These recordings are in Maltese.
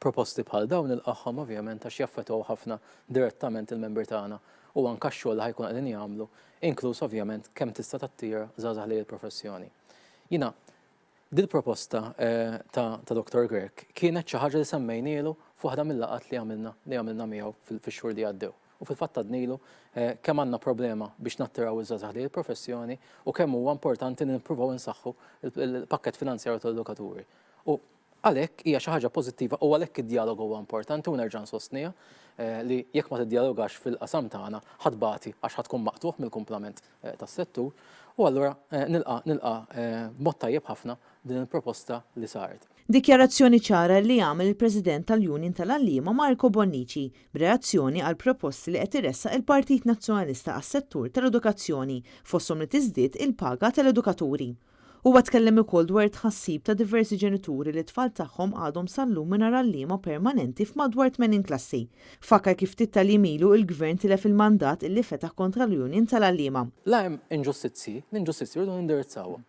proposti bħal dawn il-qaħħom ovvjament għax jaffettwaw ħafna direttament il-membri tagħna u anke x-xogħol li ħajkun qegħdin jagħmlu, inkluż ovvjament kemm tista' tattira żgħażagħ lejn il-professjoni. Jiena dil-proposta ta' Dr. Grech kienet xi ħaġa li semmejnielu f'waħda mill-laqgħat li għamilna miegħu fix-xhur li għaddew. U fil-fatt għadnilu kemm għandna problema biex nattiraw iż-żgħażagħ lejn il-professjoni u kemm huwa importanti li nippruvaw insaħħu il-pakkett finanzjarju tal-edukaturi. U għalhekk hija xi ħaġa pożittiva u għalhekk id-dialogu huwa importanti u nerġa' nsostniha li jekk ma tiddialogax fil-qasam tagħna ħadbati għax ħadkun maqtuħ mill-kumplament tas-settur u allura nilqa' b'mod tajjeb ħafna din il-proposta li saret. Dikjarazzjoni ċara li għamel il-President tal-Union tal-Għalliema Marco Bonnici b'reazzjoni għal proposti li qed iressaq il-Partit Nazzjonalista għas-settur tal-edukazzjoni fosthom li tiżdied il-paga tal-edukaturi. Huwa tkellem ukoll dwar tħassib ta' diversi ġenituri li tfal tagħhom għadhom sal-lum mingħajr għalliema permanenti f'madwar 80 klassi. Fakkar kif tittal-jimilu il-Gvern tilef il-mandat illi fetaħ kontra l-Union tal-Għalliema. La hemm inġustizzi, l-inġustizzi rridu nindirizzawhom.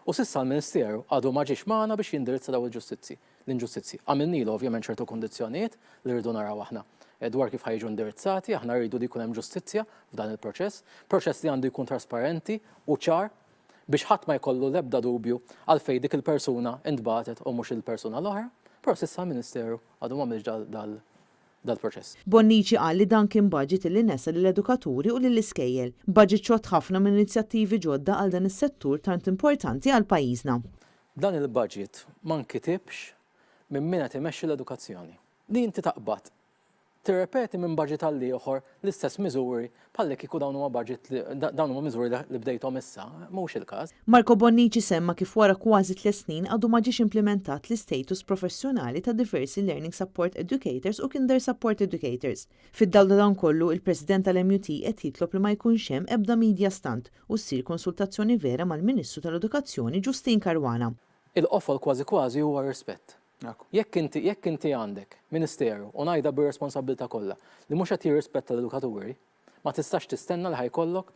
U s'issa l-Ministeru għadu ma ġiex magħna biex jindirizza daw l-inġustizzi. Għamilnilu ovvjament ċertu kondizzjonijiet li rridu naraw aħna dwar kif ħajġu indirizzati, aħna rridu li jkun hemm ġustizzja f'dan il-proċess, proċess li għandu jkun trasparenti u ċar biex ħadd ma jkollu l-ebda dubju għalfejn dik il-persuna intbatet u mhux il-persuna l-oħra, però s'issa l-Ministeru għadu m'għamilx dal-proċess. Bonnici qal li dan kien budget li nesa lill-edukaturi u lill-iskejjel. Budget ċod ħafna minn inizjattivi ġodda għal dan is-settur tant importanti għal pajjiżna. Dan il-budget ma nkitibx minn min qed imexxi l-edukazzjoni. Li inti taqbad tirrepeti minn budget għal ieħor l-istess miżuri bħal kieku dawn huma miżuri li bdejthom issa, mhux il-każ. Marco Bonnici semma kif wara kważi 3 snin għadu ma ġiex implementat l-istatus professjonali ta' diversi Learning Support Educators u Kinder Support Educators. Fid-dawl dan kollu, il-President tal-MUT qed jitlob li ma jkunx hemm ebda media stand u ssir konsultazzjoni vera mal-Ministru tal-Edukazzjoni Ġustin Karwana. Il-qofol kważi huwa rispett. Jekk inti għandek Ministeru u ngħidha bir-responsabbiltà kollha li mhux qed jirrispetta l-edukaturi, ma tistax tistenna li ħajkollok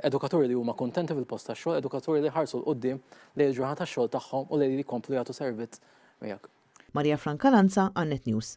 edukaturi li huma kuntenti fil-post tax-xogħol, edukaturi li ħarsu l-qudiem lejn il-ġurnata tax-xogħol tagħhom u li jkomplu jagħtu servizz miegħek. Marja Franca Lanza, Annet News.